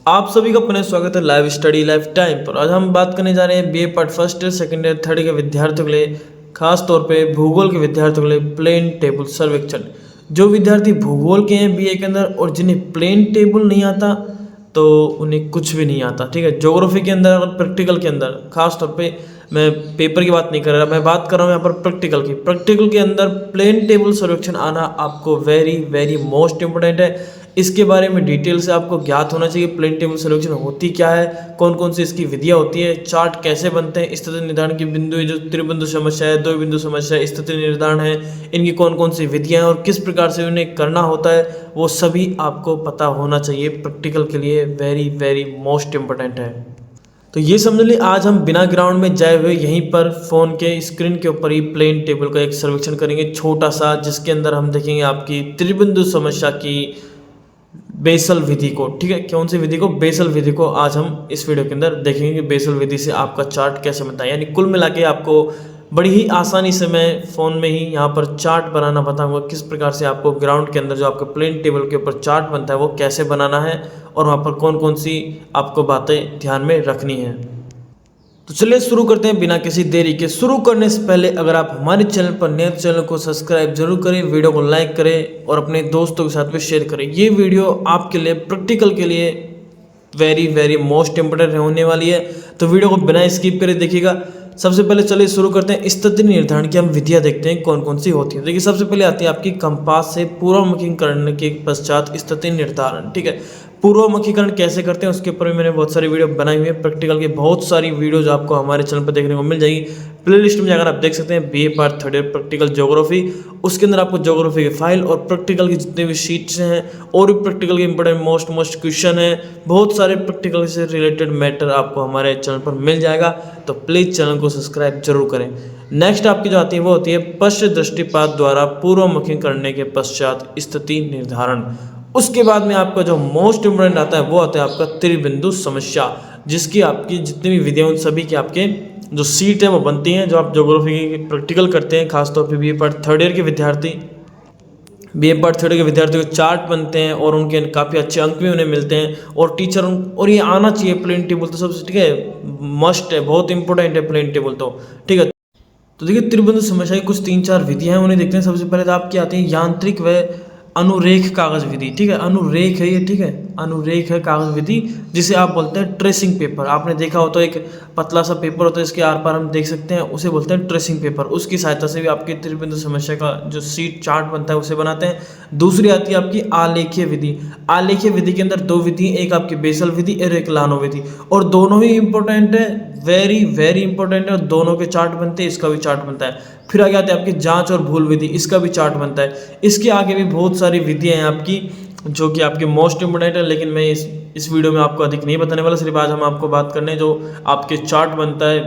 आप सभी का पुनः स्वागत है लाइव स्टडी लाइफ टाइम पर। आज हम बात करने जा रहे हैं BA part first year, second year, third के विद्यार्थियों के लिए, खास तौर पे भूगोल के विद्यार्थियों के लिए प्लेन टेबल सर्वेक्षण। जो विद्यार्थी भूगोल के हैं बीए के अंदर और जिन्हें प्लेन टेबल नहीं आता तो उन्हें कुछ भी नहीं आता, ठीक है। ज्योग्राफी के अंदर और प्रैक्टिकल के अंदर, खास तौर पे मैं पेपर की बात नहीं कर रहा, मैं बात कर रहा हूँ यहाँ पर प्रैक्टिकल की। प्रैक्टिकल के अंदर प्लेन टेबल सर्वेक्षण आना आपको वेरी वेरी मोस्ट इंपोर्टेंट है। इसके बारे में डिटेल से आपको ज्ञात होना चाहिए। प्लेन टेबल सर्वेक्षण होती क्या है, कौन कौन सी इसकी विधियाँ होती है, चार्ट कैसे बनते हैं, स्थिति निर्धारण की बिंदु, जो त्रिबिंदु समस्या है, दो बिंदु समस्या है, स्थिति निर्धारण है, इनकी कौन कौन सी विधियाँ हैं और किस प्रकार से उन्हें करना होता है, वो सभी आपको पता होना चाहिए। प्रैक्टिकल के लिए वेरी वेरी मोस्ट इंपोर्टेंट है। तो ये समझ लीजिए आज हम बिना ग्राउंड में जाए हुए यहीं पर फ़ोन के स्क्रीन के ऊपर ही प्लेन टेबल का एक सर्वेक्षण करेंगे छोटा सा, जिसके अंदर हम देखेंगे आपकी त्रिबिंदु समस्या की बेसल विधि को, ठीक है। कौन सी विधि को? बेसल विधि को आज हम इस वीडियो के अंदर देखेंगे कि बेसल विधि से आपका चार्ट कैसे बनता है। यानी कुल मिला के आपको बड़ी ही आसानी से मैं फ़ोन में ही यहाँ पर चार्ट बनाना बताऊंगा, किस प्रकार से आपको ग्राउंड के अंदर जो आपका प्लेन टेबल के ऊपर चार्ट बनता है वो कैसे बनाना है और वहाँ पर कौन कौन सी आपको बातें ध्यान में रखनी है। तो चलिए शुरू करते हैं बिना किसी देरी के। शुरू करने से पहले अगर आप हमारे चैनल पर नए तो चैनल को सब्सक्राइब जरूर करें, वीडियो को लाइक करें और अपने दोस्तों के साथ में शेयर करें। ये वीडियो आपके लिए प्रैक्टिकल के लिए वेरी वेरी मोस्ट इंपोर्टेंट होने वाली है, तो वीडियो को बिना स्किप करे देखिएगा। सबसे पहले चलिए शुरू करते हैं। स्थिति निर्धारण की हम विधियाँ देखते हैं कौन कौन सी होती है। देखिए सबसे पहले आती है आपकी कंपास से पूर्वमुखीकरण के पश्चात स्थिति निर्धारण, ठीक है। पूर्वमुखीकरण कैसे करते हैं उसके ऊपर भी मैंने बहुत सारी वीडियो बनाई हुई है। प्रैक्टिकल की बहुत सारी वीडियोज आपको हमारे चैनल पर देखने को मिल जाएगी। प्ले लिस्ट में जाकर आप देख सकते हैं BA part third year practical geography, उसके अंदर आपको ज्योग्राफी की फाइल और प्रैक्टिकल की जितने भी शीट्स हैं और भी प्रैक्टिकल के इंपॉर्टेंट मोस्ट क्वेश्चन हैं, बहुत सारे प्रैक्टिकल से रिलेटेड मैटर आपको हमारे चैनल पर मिल जाएगा। तो प्लीज़ चैनल को सब्सक्राइब जरूर करें। नेक्स्ट आपकी जो आती है वो होती है पश्च दृष्टिपात द्वारा पूर्वमुखी करने के पश्चात स्थिति निर्धारण। उसके बाद में आपका जो मोस्ट इम्पोर्टेंट आता है वो आता है आपका त्रिबिंदु समस्या, जिसकी आपकी जितनी भी विधियाँ उन सभी के आपके जो सीट है वो बनती हैं, जो आप ज्योग्राफी की प्रैक्टिकल करते हैं। खासतौर पे बीए पार्ट थर्ड ईयर के विद्यार्थी, बीए पार्ट थर्ड के विद्यार्थियों के चार्ट बनते हैं और उनके काफ़ी अच्छे अंक भी उन्हें मिलते हैं और टीचर और ये आना चाहिए प्लेन टेबल, तो सबसे ठीक है, मस्ट है, बहुत इंपॉर्टेंट है प्लेन टेबल, तो ठीक है। तो देखिए त्रिबिंदु समस्या की कुछ 3-4 विधियाँ हैं, उन्हें देखते हैं। सबसे पहले तो आपकी आती है यांत्रिक व अनुरेख कागज विधि, ठीक है। अनुरेख है ये, ठीक है, अनुरेख है कागज विधि, जिसे आप बोलते हैं ट्रेसिंग पेपर। आपने देखा हो तो एक पतला सा पेपर होता है, इसके आर पार हम देख सकते हैं, उसे बोलते हैं ट्रेसिंग पेपर। उसकी सहायता से भी आपके त्रिबिंदु समस्या का जो सीट चार्ट बनता है उसे बनाते हैं। दूसरी आती है आपकी आलेखीय विधि। आलेखीय विधि के अंदर दो विधि, एक आपकी बेसल विधि और एक लानो विधि, और दोनों ही इंपॉर्टेंट है, वेरी वेरी इंपॉर्टेंट है, और दोनों के चार्ट बनते हैं, इसका भी चार्ट बनता है। फिर आगे आते हैं आपकी जांच और भूल विधि, इसका भी चार्ट बनता है। इसके आगे भी बहुत सारी विधियाँ हैं आपकी जो कि आपकी मोस्ट इंपोर्टेंट है, लेकिन मैं इस वीडियो में आपको अधिक नहीं बताने वाला। सिर्फ आज हम आपको बात करने जो आपके चार्ट बनता है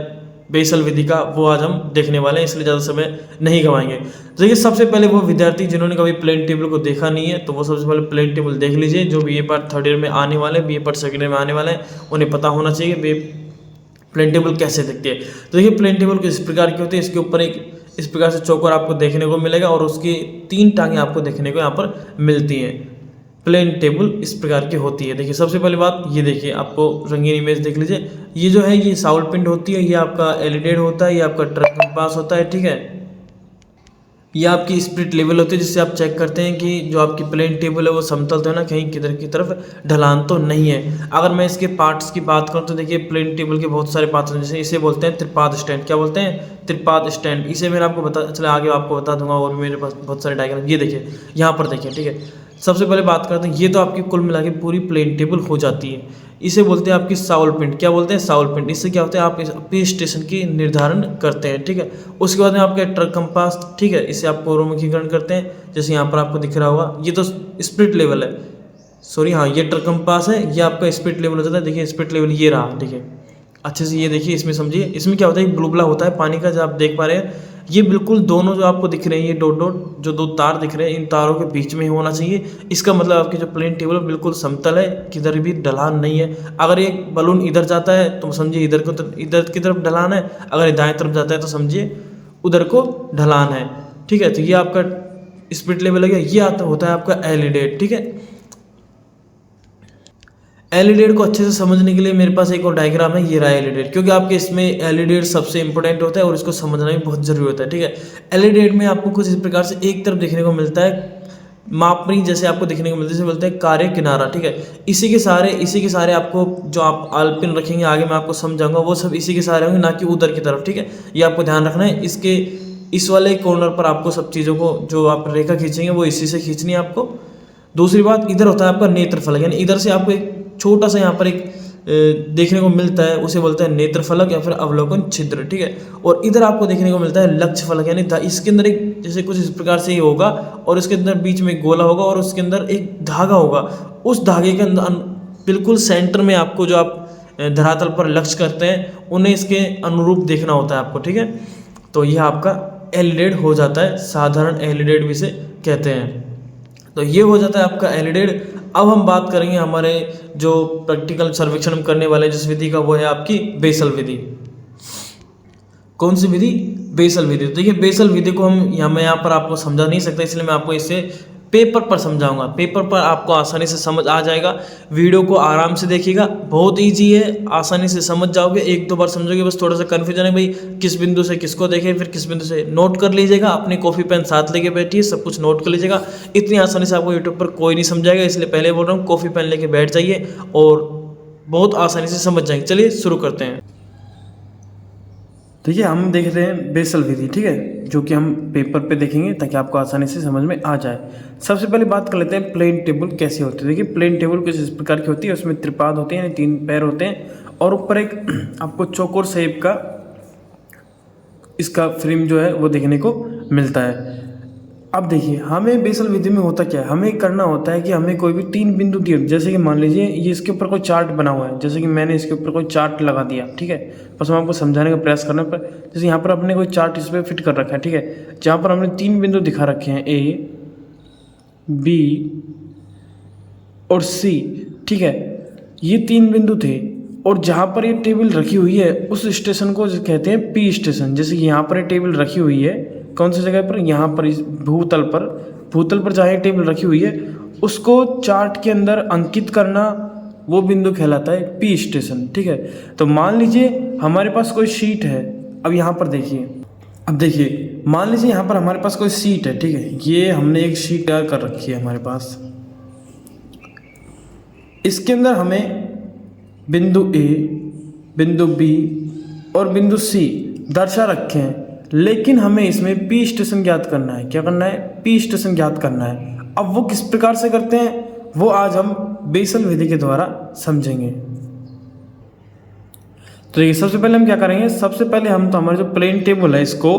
बेसल विधि का, वो आज हम देखने वाले हैं, इसलिए ज़्यादा समय नहीं गंवाएंगे। देखिए सबसे पहले वो विद्यार्थी जिन्होंने कभी प्लेन टेबल को देखा नहीं है, तो वो सबसे पहले प्लेन टेबल देख लीजिए। जो बीए पार्ट थर्ड ईयर में आने वाले, बीए पार्ट सेकंड ईयर में आने वाले हैं, उन्हें पता होना चाहिए कि प्लेन टेबल कैसे दिखती है। तो देखिए प्लेन टेबल किस प्रकार की होती है, इसके ऊपर एक इस प्रकार से चौकोर आपको देखने को मिलेगा और उसकी 3 टांगें आपको देखने को यहाँ पर मिलती हैं। प्लेन टेबल इस प्रकार की होती है। देखिए सबसे पहली बात ये देखिए, आपको रंगीन इमेज देख लीजिए। ये जो है ये साउल पिंड होती है, ये आपका एलिडेड होता है, ये आपका ट्रैक कंपास होता है, ठीक है। ये आपकी स्प्लिट लेवल होती है, जिससे आप चेक करते हैं कि जो आपकी प्लेन टेबल है वो समतल तो है ना, कहीं किधर की तरफ ढलान तो नहीं है। अगर मैं इसके पार्ट्स की बात करूं तो देखिए प्लेन टेबल के बहुत सारे पार्ट्स हैं, जैसे इसे बोलते हैं त्रिपाद स्टैंड। क्या बोलते हैं? त्रिपाद स्टैंड। इसे मैंने आपको चला आगे आपको बता दूंगा, और मेरे पास बहुत सारे डायग्राम। ये देखिए यहाँ पर देखिए, ठीक है। सबसे पहले बात करते हैं, ये तो आपकी कुल मिला के पूरी प्लेन टेबल हो जाती है। इसे बोलते हैं आपकी साउल पिंड। क्या बोलते हैं? साउल पिंड। इससे क्या होता है, आप अपनी स्टेशन की निर्धारण करते हैं, ठीक है। उसके बाद में आपका ट्रक कंपास, ठीक है, इसे आप पूर्वमुखीकरण करते हैं, जैसे यहाँ पर आपको दिख रहा होगा। ये तो स्प्लिट लेवल है, सॉरी, हाँ ये ट्रक कंपास है, ये आपका स्प्लिट लेवल हो जाता है। देखिए स्प्लिट लेवल ये रहा, देखिए अच्छे से ये देखिए, इसमें समझिए। इसमें क्या होता है, बुलबुला होता है पानी का, जो आप देख पा रहे हैं। ये बिल्कुल दोनों जो आपको दिख रहे हैं, ये डॉट डॉट जो 2 तार दिख रहे हैं, इन तारों के बीच में ही होना चाहिए। इसका मतलब आपकी जो प्लेन टेबल है बिल्कुल समतल है, किधर भी ढलान नहीं है। अगर ये बलून इधर जाता है तो समझिए इधर की तरफ ढलान है, अगर ये दाएं तरफ जाता है तो समझिए उधर को ढलान है, ठीक है। तो ये आपका स्प्लिट लेवल है। ये आता होता है आपका एलिडेट, ठीक है। एलिडेट को अच्छे से समझने के लिए मेरे पास एक और डायग्राम है, ये रहा एलिडेट, क्योंकि आपके इसमें एलिडेट सबसे इंपॉर्टेंट होता है और इसको समझना भी बहुत जरूरी होता है, ठीक है। एलिडेट में आपको कुछ इस प्रकार से एक तरफ देखने को मिलता है मापनी, जैसे आपको देखने को मिलता है, जैसे बोलते हैं कार्य किनारा, ठीक है। इसी के सारे आपको जो आप आलपिन रखेंगे आगे मैं आपको समझाऊंगा, वो सब इसी के सारे होंगे, ना कि उधर की तरफ, ठीक है। ये आपको ध्यान रखना है। इसके इस वाले कॉर्नर पर आपको सब चीज़ों को जो आप रेखा खींचेंगे वो इसी से खींचनी है आपको। दूसरी बात, इधर होता है आपका नेत्र फलक, यानी इधर से आपको एक छोटा सा यहाँ पर एक देखने को मिलता है, उसे बोलते हैं नेत्र फलक या फिर अवलोकन छिद्र, ठीक है। और इधर आपको देखने को मिलता है लक्ष्य फलक, यानी इसके अंदर एक जैसे कुछ इस प्रकार से ही होगा और इसके अंदर बीच में एक गोला होगा और उसके अंदर एक धागा होगा। उस धागे के अंदर बिल्कुल सेंटर में आपको जो आप धरातल पर लक्ष्य करते हैं उन्हें इसके अनुरूप देखना होता है आपको, ठीक है। तो यह आपका एलिडेट हो जाता है, साधारण एलिडेट भी इसे कहते हैं। तो ये हो जाता है आपका एलिडेट। अब हम बात करेंगे हमारे जो प्रैक्टिकल सर्वेक्षण हम करने वाले जिस विधि का, वो है आपकी बेसल विधि। कौन सी विधि? बेसल विधि। तो देखिए बेसल विधि को मैं यहाँ पर आपको समझा नहीं सकता, इसलिए मैं आपको इसे पेपर पर समझाऊंगा। पेपर पर आपको आसानी से समझ आ जाएगा। वीडियो को आराम से देखिएगा, बहुत इजी है, आसानी से समझ जाओगे। एक दो बार समझोगे, बस थोड़ा सा कन्फ्यूजन है भाई किस बिंदु से किसको देखें, फिर किस बिंदु से, नोट कर लीजिएगा। अपनी कॉपी पेन साथ लेके बैठिए, सब कुछ नोट कर लीजिएगा। इतनी आसानी से आपको यूट्यूब पर कोई नहीं समझाएगा, इसलिए पहले बोल रहा हूँ कॉपी पेन लेके बैठ जाइए और बहुत आसानी से समझ जाएंगे। चलिए शुरू करते हैं। देखिए हम देख रहे हैं बेसल विधि, ठीक है, जो कि हम पेपर पे देखेंगे ताकि आपको आसानी से समझ में आ जाए। सबसे पहले बात कर लेते हैं प्लेन टेबल कैसे होती है। देखिए प्लेन टेबल कुछ इस प्रकार की होती है, उसमें त्रिपाद होते हैं, 3 पैर होते हैं और ऊपर एक आपको चौकोर शेप का इसका फ्रेम जो है वो देखने को मिलता है। अब देखिए हमें बेसल विधि में होता क्या है, हमें करना होता है कि हमें कोई भी 3 बिंदु दिए, जैसे कि मान लीजिए ये इसके ऊपर कोई चार्ट बना हुआ है, जैसे कि मैंने इसके ऊपर कोई चार्ट लगा दिया, ठीक है। बस हम आपको समझाने का प्रयास करने पर, जैसे यहाँ पर आपने कोई चार्ट इस पर फिट कर रखा है, ठीक है, जहाँ पर हमने 3 बिंदु दिखा रखे हैं, ए, बी और सी, ठीक है। ये 3 बिंदु थे और जहाँ पर ये टेबल रखी हुई है उस स्टेशन को कहते हैं पी स्टेशन। जैसे यहाँ पर ये टेबल रखी हुई है, कौन सी जगह पर, यहाँ पर इस भूतल पर जहाँ ये टेबल रखी हुई है उसको चार्ट के अंदर अंकित करना, वो बिंदु कहलाता है पी स्टेशन, ठीक है। तो मान लीजिए हमारे पास कोई शीट है, अब यहाँ पर देखिए, अब देखिए मान लीजिए यहाँ पर हमारे पास कोई शीट है, ठीक है, ये हमने एक शीट तैयार कर रखी है हमारे पास। इसके अंदर हमें बिंदु ए, बिंदु बी और बिंदु सी दर्शा रखे हैं, लेकिन हमें इसमें पी स्टेशन ज्ञात करना है। क्या करना है? पी स्टेशन ज्ञात करना है। अब वो किस प्रकार से करते हैं वो आज हम बेसल विधि के द्वारा समझेंगे। तो ये सबसे पहले हम क्या करेंगे, सबसे पहले हम तो हमारे जो प्लेन टेबल है इसको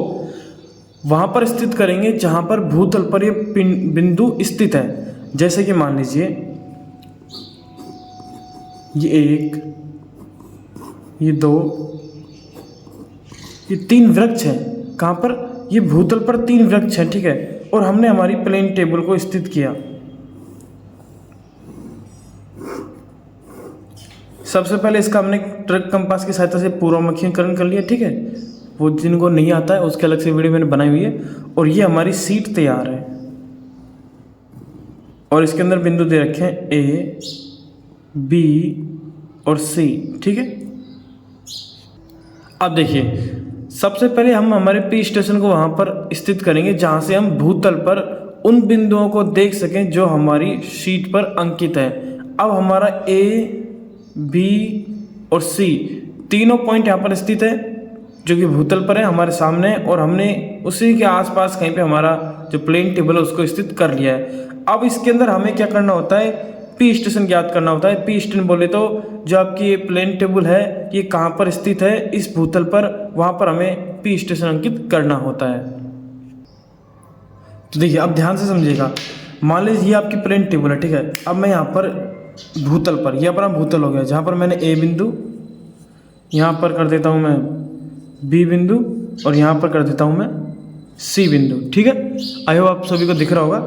वहां पर स्थित करेंगे जहां पर भूतल पर ये बिंदु स्थित है। जैसे कि मान लीजिए ये 1, ये 2, ये 3 वृक्ष हैं। कहाँ पर? ये भूतल पर 3 वृक्ष हैं, ठीक है। और हमने हमारी प्लेन टेबल को स्थित किया। सबसे पहले इसका हमने ट्रैक कंपास की सहायता से पूर्वामुखीकरण कर लिया, ठीक है। वो जिनको नहीं आता है उसके अलग से वीडियो मैंने बनाई हुई है। और ये हमारी सीट तैयार है और इसके अंदर बिंदु दे रखे हैं ए, बी और सी, ठीक है। अब देखिए सबसे पहले हम हमारे पी स्टेशन को वहां पर स्थित करेंगे जहां से हम भूतल पर उन बिंदुओं को देख सकें जो हमारी शीट पर अंकित है। अब हमारा ए, बी और सी तीनों पॉइंट यहाँ पर स्थित है जो कि भूतल पर है हमारे सामने, और हमने उसी के आसपास कहीं पे हमारा जो प्लेन टेबल है उसको स्थित कर लिया है। अब इसके अंदर हमें क्या करना होता है, पी स्टेशन ज्ञात करना होता है। पी स्टेशन बोले तो जो आपकी ये प्लेन टेबल है ये कहाँ पर स्थित है, इस भूतल पर, वहाँ पर हमें पी स्टेशन अंकित करना होता है। तो देखिए अब ध्यान से समझिएगा, मान लीजिए ये आपकी प्लेन टेबल है, ठीक है। अब मैं यहाँ पर भूतल पर, यह अपना भूतल हो गया, जहाँ पर मैंने ए बिंदु, यहाँ पर कर देता हूँ मैं बी बिंदु और यहाँ पर कर देता हूँ मैं सी बिंदु, ठीक है। आई होप आप सभी को दिख रहा होगा।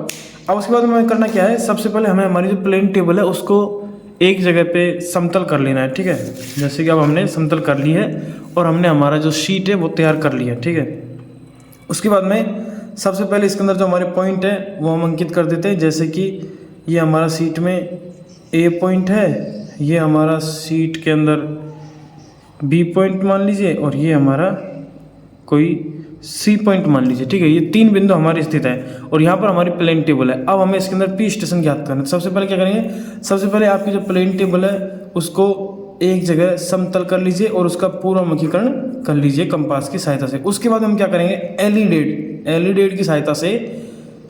अब उसके बाद हमें करना क्या है, सबसे पहले हमें हमारी जो प्लेन टेबल है उसको एक जगह पे समतल कर लेना है, ठीक है। जैसे कि अब हमने समतल कर ली है और हमने हमारा जो शीट है वो तैयार कर लिया, ठीक है। उसके बाद में सबसे पहले इसके अंदर जो हमारे पॉइंट है वो हम अंकित कर देते हैं। जैसे कि ये हमारा शीट में ए पॉइंट है, ये हमारा सीट के अंदर बी पॉइंट मान लीजिए और ये हमारा कोई सी पॉइंट मान लीजिए, ठीक है। ये 3 बिंदु हमारे स्थित है और यहाँ पर हमारी प्लेन टेबल है। अब हमें इसके अंदर पी स्टेशन ज्ञात करना है। सबसे पहले क्या करेंगे, सबसे पहले आपकी जो प्लेन टेबल है उसको एक जगह समतल कर लीजिए और उसका पूर्वमुखीकरण कर लीजिए कंपास की सहायता से। उसके बाद हम क्या करेंगे, एलिडेड की सहायता से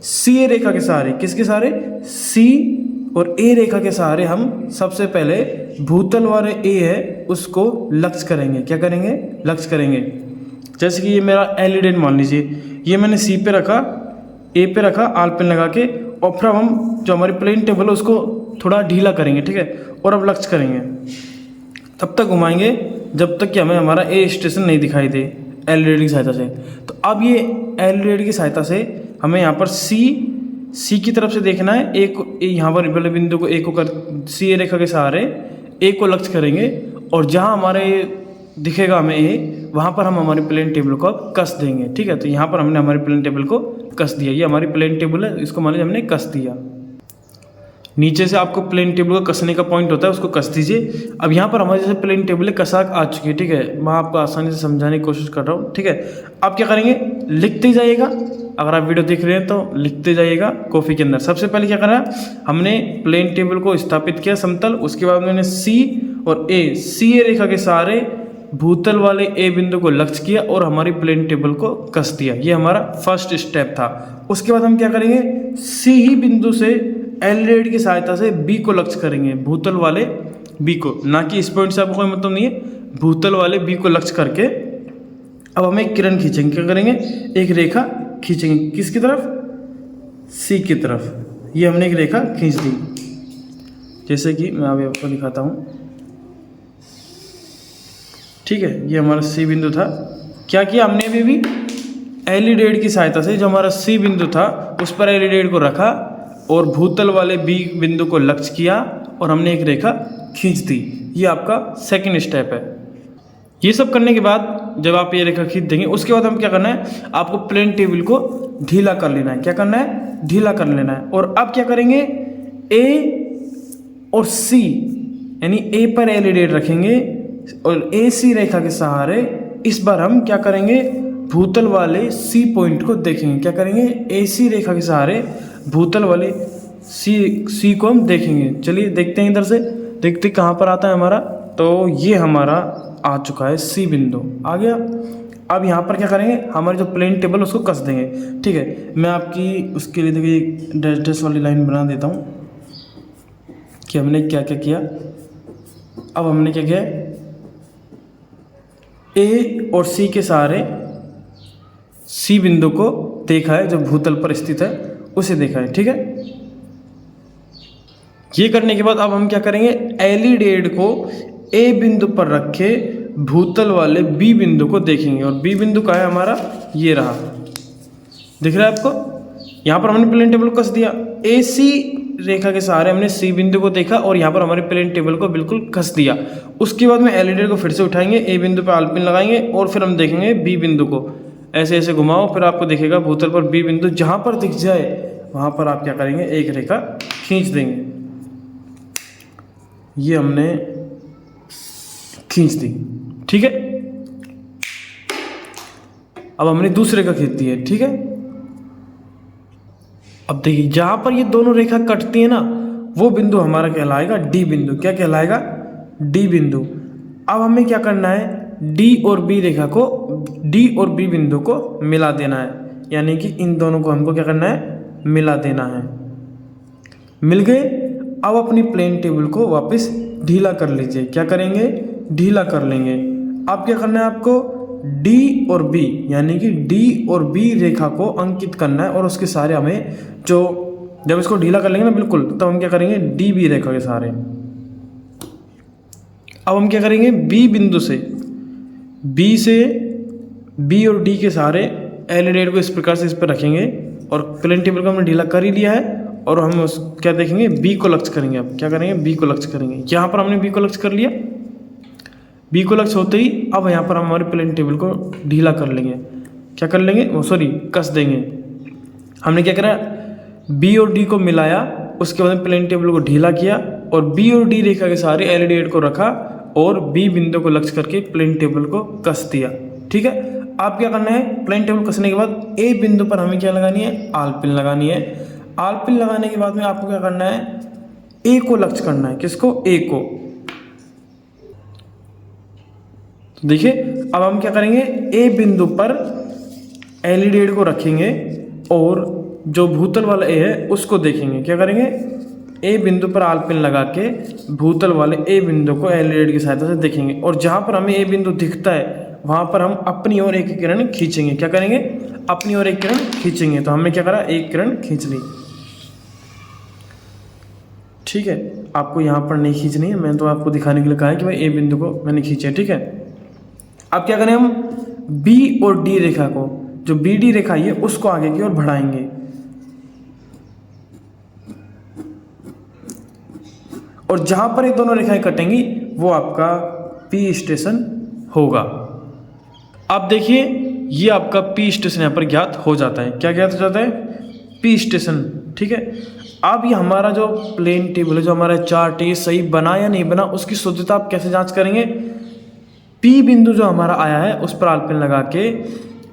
सी ए रेखा के सहारे, किसके सहारे, सी और ए रेखा के सहारे हम सबसे पहले भूतल वाले ए है उसको लक्ष्य करेंगे। क्या करेंगे, लक्ष्य करेंगे। जैसे कि ये मेरा एलिडेड मान लीजिए, ये मैंने सी पे रखा, ए पे रखा, आल पेन लगा के, और फिर हम जो हमारी प्लेन टेबल है उसको थोड़ा ढीला करेंगे, ठीक है। और अब लक्ष्य करेंगे, तब तक घुमाएंगे जब तक कि हमें हमारा ए स्टेशन नहीं दिखाई दे एलिडेड की सहायता से। तो अब ये एलिडेड की सहायता से हमें यहाँ पर सी की तरफ से देखना है। यहाँ पर पहले बिंदु को ए को कर, सी ए रेखा के सहारे ए को लक्ष्य करेंगे और जहाँ हमारे दिखेगा हमें ए, वहाँ पर हम हमारी प्लेन टेबल को अब कस देंगे, ठीक है। तो यहाँ पर हमने हमारी प्लेन टेबल को कस दिया। ये हमारी प्लेन टेबल है, इसको मान लीजिए हमने कस दिया। नीचे से आपको प्लेन टेबल को कसने का पॉइंट होता है, उसको कस दीजिए। अब यहाँ पर हमारे जैसे प्लेन टेबल कसाक आ चुकी है, ठीक है। मैं आपको आसानी से समझाने की कोशिश कर रहा हूँ, ठीक है। आप क्या करेंगे, लिखते जाइएगा। अगर आप वीडियो देख रहे हैं तो लिखते जाइएगा कॉपी के अंदर। सबसे पहले क्या करा, हमने प्लेन टेबल को स्थापित किया समतल। उसके बाद मैंने सी और ए, सी ए रेखा के सहारे भूतल वाले ए बिंदु को लक्ष्य किया और हमारी प्लेन टेबल को कस दिया। ये हमारा फर्स्ट स्टेप था। उसके बाद हम क्या करेंगे, सी ही बिंदु से एलिडेड की सहायता से बी को लक्ष्य करेंगे, भूतल वाले बी को, ना कि इस पॉइंट से आपको कोई मतलब नहीं है, भूतल वाले बी को लक्ष्य करके अब हमें एक किरण खींचेंगे। क्या करेंगे, एक रेखा खींचेंगे, किसकी तरफ, सी की तरफ। ये हमने एक रेखा खींच दी, जैसे कि मैं अभी आपको दिखाता हूँ, ठीक है। ये हमारा सी बिंदु था। क्या किया हमने अभी भी, एलिडेड की सहायता से जो हमारा सी बिंदु था उस पर एलिडेड को रखा और भूतल वाले बी बिंदु को लक्ष्य किया और हमने एक रेखा खींच दी। ये आपका सेकंड स्टेप है। ये सब करने के बाद जब आप ये रेखा खींच देंगे, उसके बाद हम क्या करना है, आपको प्लेन टेबल को ढीला कर लेना है। क्या करना है, ढीला कर लेना है। और अब क्या करेंगे, ए और सी, यानी ए पर एलिडेड रखेंगे और ए सी रेखा के सहारे इस बार हम क्या करेंगे, भूतल वाले सी पॉइंट को देखेंगे। क्या करेंगे, ए सी रेखा के सहारे भूतल वाले सी को हम देखेंगे। चलिए देखते हैं, इधर से देखते कहाँ पर आता है हमारा। तो ये हमारा आ चुका है सी बिंदु, आ गया। अब यहाँ पर क्या करेंगे, हमारी जो प्लेन टेबल उसको कस देंगे, ठीक है। मैं आपकी उसके लिए देखिए एक डैश डैश वाली लाइन बना देता हूँ कि हमने क्या क्या किया। अब हमने क्या किया, ए और सी के सहारे सी बिंदु को देखा है, जो भूतल पर स्थित है उसे देखा है, ठीक है। ये करने के बाद अब हम क्या करेंगे, एलिडेड को ए बिंदु पर रखे भूतल वाले बी बिंदु को देखेंगे। और बी बिंदु का है हमारा, ये रहा, दिख रहा है आपको। यहाँ पर हमने प्लेन टेबल को कस दिया, ए सी रेखा के सहारे हमने सी बिंदु को देखा और यहाँ पर हमारे प्लेन टेबल को बिल्कुल कस दिया। उसके बाद में एलिडेड को फिर से उठाएंगे, ए बिंदु पर आलपिन लगाएंगे और फिर हम देखेंगे बी बिंदु को, ऐसे ऐसे घुमाओ, फिर आपको दिखेगा भूतल पर बी बिंदु। जहाँ पर दिख जाए वहाँ पर आप क्या करेंगे, एक रेखा खींच देंगे। ये हमने खींच दी, ठीक है। अब हमने दूसरी रेखा खींच दी है, ठीक है। अब देखिए जहां पर ये दोनों रेखा कटती है ना, वो बिंदु हमारा कहलाएगा डी बिंदु। क्या कहलाएगा, डी बिंदु। अब हमें क्या करना है, डी और बी रेखा को, डी और बी बिंदु को मिला देना है, यानी कि इन दोनों को हमको क्या करना है, मिला देना है। मिल गए। अब अपनी प्लेन टेबल को वापस ढीला कर लीजिए। क्या करेंगे, ढीला कर लेंगे। अब क्या करना है आपको, डी और बी, यानी कि डी और बी रेखा को अंकित करना है और उसके सहारे हमें जो, जब इसको ढीला कर लेंगे ना बिल्कुल, तब हम क्या करेंगे, डी बी रेखा के सहारे। अब हम क्या करेंगे, बी बिंदु से, बी से बी और डी के सहारे एलिडेड को इस प्रकार से इस पर रखेंगे और प्लेन टेबल को हमने ढीला कर ही लिया है। और हम उस क्या देखेंगे, बी को लक्ष्य करेंगे। अब क्या करेंगे, बी को लक्ष्य करेंगे। यहाँ पर हमने बी को लक्ष्य कर लिया। बी को लक्ष्य होते ही अब यहाँ पर हम हमारी प्लेन टेबल को ढीला कर लेंगे। क्या कर लेंगे, सॉरी कस देंगे। हमने क्या करा, बी और डी को मिलाया, उसके बाद प्लेन टेबल को ढीला किया और बी और डी रेखा के सहारे एल को रखा और बी बिंदु को लक्ष्य करके प्लेन टेबल को कस दिया। ठीक है, आप क्या करना है, प्लेन टेबल कसने के बाद ए बिंदु पर हमें क्या लगानी है, आलपिन लगानी है। आलपिन लगाने के बाद में आपको क्या करना है, ए को लक्ष्य करना है। किसको, ए को। तो देखिए अब हम क्या करेंगे, ए बिंदु पर एल को रखेंगे और जो भूतल वाला ए है उसको देखेंगे। क्या करेंगे, ए बिंदु पर आलपिन लगा के भूतल वाले ए बिंदु को एल की सहायता से देखेंगे और जहां पर हमें ए बिंदु दिखता है वहां पर हम अपनी ओर एक किरण खींचेंगे। क्या करेंगे, अपनी ओर एक किरण खींचेंगे। तो हमने क्या करा, एक किरण खींच ली। ठीक है, आपको यहाँ पर नहीं खींचनी है, मैंने तो आपको दिखाने के लिए कहा है कि भाई ए बिंदु को मैंने खींचा है। ठीक है, अब क्या करें, हम बी और डी रेखा को, जो बी डी रेखा है उसको आगे की ओर बढ़ाएंगे और जहां पर ये दोनों रेखाएं कटेंगी वो आपका पी स्टेशन होगा। अब देखिए ये आपका पी स्टेशन यहाँ पर ज्ञात हो जाता है। क्या ज्ञात हो जाता है, पी स्टेशन। ठीक है, अब ये हमारा जो प्लेन टेबल है, जो हमारा चार्ट है, ये सही बना या नहीं बना, उसकी शुद्धता आप कैसे जांच करेंगे। पी बिंदु जो हमारा आया है उस पर आलपिन लगा के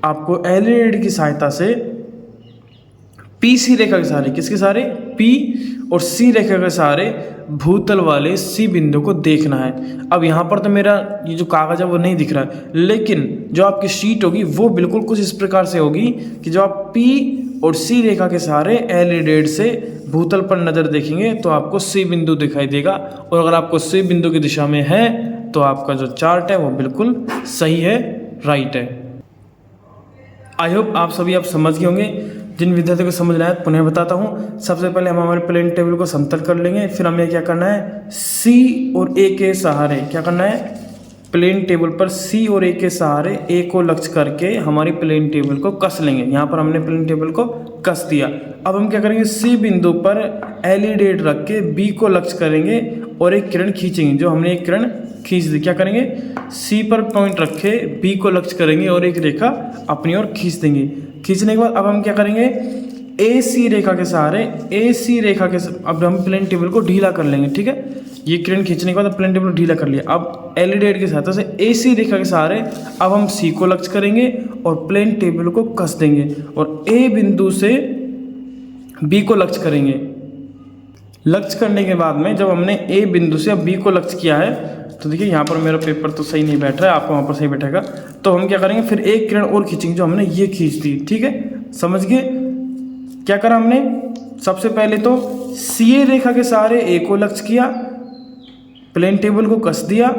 आपको एल की सहायता से पी सी रेखा के सहारे, किसके सहारे, पी और सी रेखा के सहारे भूतल वाले सी बिंदु को देखना है। अब यहाँ पर तो मेरा ये जो कागज है वो नहीं दिख रहा है, लेकिन जो आपकी शीट होगी वो बिल्कुल कुछ इस प्रकार से होगी कि जो आप पी और सी रेखा के सहारे एल से भूतल पर नज़र देखेंगे तो आपको सी बिंदु दिखाई देगा और अगर आपको सी बिंदु की दिशा में है तो आपका जो चार्ट है वो बिल्कुल सही है, राइट है। आई होप आप सभी आप समझ गए होंगे। जिन विद्यार्थियों को समझ आया पुनः बताता हूँ। सबसे पहले हम हमारे प्लेन टेबल को समतल कर लेंगे, फिर हमें क्या करना है, सी और ए के सहारे क्या करना है, प्लेन टेबल पर सी और ए के सहारे ए को लक्ष्य करके हमारी प्लेन टेबल को कस लेंगे। यहाँ पर हमने प्लेन टेबल को कस दिया। अब हम क्या करेंगे, सी बिंदु पर एल रख के बी को लक्ष्य करेंगे और एक किरण खींचेंगे। जो हमने एक किरण खींच दी, क्या करेंगे, सी पर पॉइंट रखे बी को लक्ष्य करेंगे और एक रेखा अपनी ओर खींच देंगे। खींचने के बाद अब हम क्या करेंगे, ए सी रेखा के सहारे, ए सी रेखा के अब हम प्लेन टेबल को ढीला कर लेंगे। ठीक है, ये किरण खींचने के बाद प्लेन टेबल ढीला कर लिया। अब एल की सहायता से ए सी रेखा के सहारे अब हम सी को लक्ष्य करेंगे और प्लेन टेबल को कस देंगे और ए बिंदु से बी को लक्ष्य करेंगे। लक्ष्य करने के बाद में जब हमने ए बिंदु से अब बी को लक्ष्य किया है तो देखिए यहाँ पर मेरा पेपर तो सही नहीं बैठ रहा है, आपको वहाँ पर सही बैठेगा। तो हम क्या करेंगे, फिर एक किरण और खींचेंगे जो हमने ये खींच दी। ठीक है, समझ गए। क्या करा हमने, सबसे पहले तो सी ए रेखा के सहारे ए को लक्ष्य किया, प्लेन टेबल को कस दिया,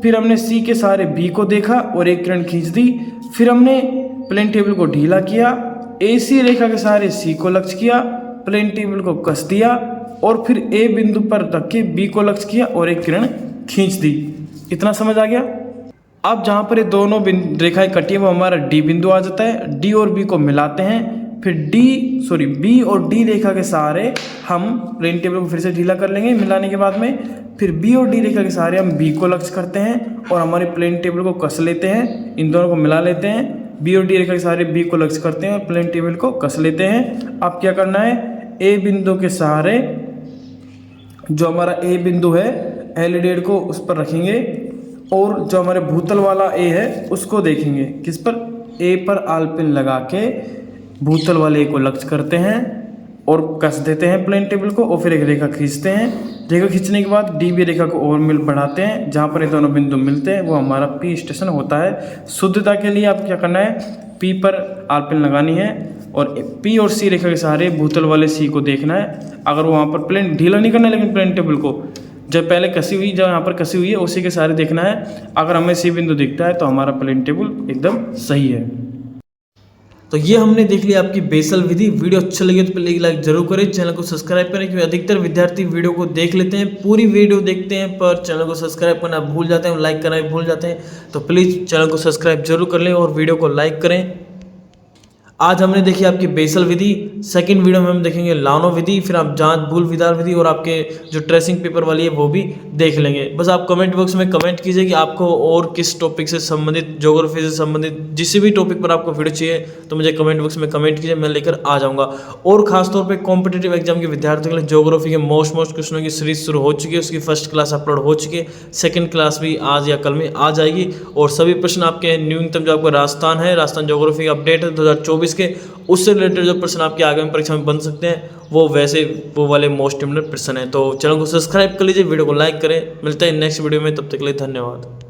फिर हमने सी के सहारे बी को देखा और एक किरण खींच दी, फिर हमने प्लेन टेबल को ढीला किया, ए सी रेखा के सहारे सी को लक्ष्य किया, प्लेन टेबल को कस दिया और फिर ए बिंदु पर रख के बी को लक्ष्य किया और एक किरण खींच दी। इतना समझ आ गया। अब जहाँ पर ये दोनों रेखाएं कटी है वो हमारा डी बिंदु आ जाता है। डी और बी को मिलाते हैं, फिर बी और डी रेखा के सहारे हम प्लेन टेबल को फिर से ढीला कर लेंगे मिलाने के बाद में, फिर बी और डी रेखा के सहारे हम बी को लक्ष्य करते हैं और हमारे प्लेन टेबल को कस लेते हैं, इन दोनों को मिला लेते हैं। बी और डी रेखा के सहारे बी को लक्ष्य करते हैं और प्लेन टेबल को कस लेते हैं। अब क्या करना है, ए बिंदु के सहारे जो हमारा ए बिंदु है एल को उस पर रखेंगे और जो हमारे भूतल वाला ए है उसको देखेंगे। किस पर, ए पर आलपिन लगा के भूतल वाले ए को लक्ष्य करते हैं और कस देते हैं प्लेन टेबल को और फिर एक रेखा खींचते हैं। रेखा खींचने के बाद डी बी रेखा को और मिल बढ़ाते हैं, जहाँ पर ये दोनों बिंदु मिलते हैं वो हमारा पी स्टेशन होता है। शुद्धता के लिए आप क्या करना है, पी पर आलपिन लगानी है और पी और सी रेखा के सहारे भूतल वाले सी को देखना है। अगर वो वहाँ पर प्लेन ढीला नहीं करना है, लेकिन प्लेन टेबल को जब पहले कसी हुई, जब यहाँ पर कसी हुई है उसी के सहारे देखना है। अगर हमें सी बिंदु दिखता है तो हमारा प्लेन टेबल एकदम सही है। तो ये हमने देख लिया आपकी बेसल विधि। वीडियो अच्छा लगे तो प्लीज लाइक जरूर करें, चैनल को सब्सक्राइब करें, क्योंकि अधिकतर विद्यार्थी वीडियो को देख लेते हैं, पूरी वीडियो देखते हैं पर चैनल को सब्सक्राइब करना भूल जाते हैं, लाइक करना भी भूल जाते हैं। तो प्लीज़ चैनल को सब्सक्राइब जरूर कर लें और वीडियो को लाइक करें। आज हमने देखी आपकी बेसल विधि, सेकंड वीडियो में हम देखेंगे लानो विधि, फिर आप जांच भूल विदार विधि और आपके जो ट्रेसिंग पेपर वाली है वो भी देख लेंगे। बस आप कमेंट बॉक्स में कमेंट कीजिए कि आपको और किस टॉपिक से संबंधित, ज्योग्राफी से संबंधित जिस भी टॉपिक पर आपको वीडियो चाहिए तो मुझे कमेंट बॉक्स में कमेंट कीजिए, मैं लेकर आ जाऊँगा। और खासतौर पर कॉम्पिटेटिव एग्जाम के विद्यार्थियों के लिए ज्योग्राफी के मोस्ट क्वेश्चनों की सीरीज शुरू हो चुकी है, उसकी फर्स्ट क्लास अपलोड हो चुकी है, सेकंड क्लास भी आज या कल में आ जाएगी। और सभी प्रश्न आपके न्यूनतम जो आपका राजस्थान है, राजस्थान ज्योग्राफी का अपडेट है 2024 के, उससे रिलेटेड जो प्रश्न आपके आगामी परीक्षा में बन सकते हैं वो वैसे वो वाले मोस्ट इम्पोर्टेंट प्रश्न है। तो चैनल को सब्सक्राइब कर लीजिए, वीडियो को लाइक करें। मिलते हैं नेक्स्ट वीडियो में, तब तक के लिए धन्यवाद।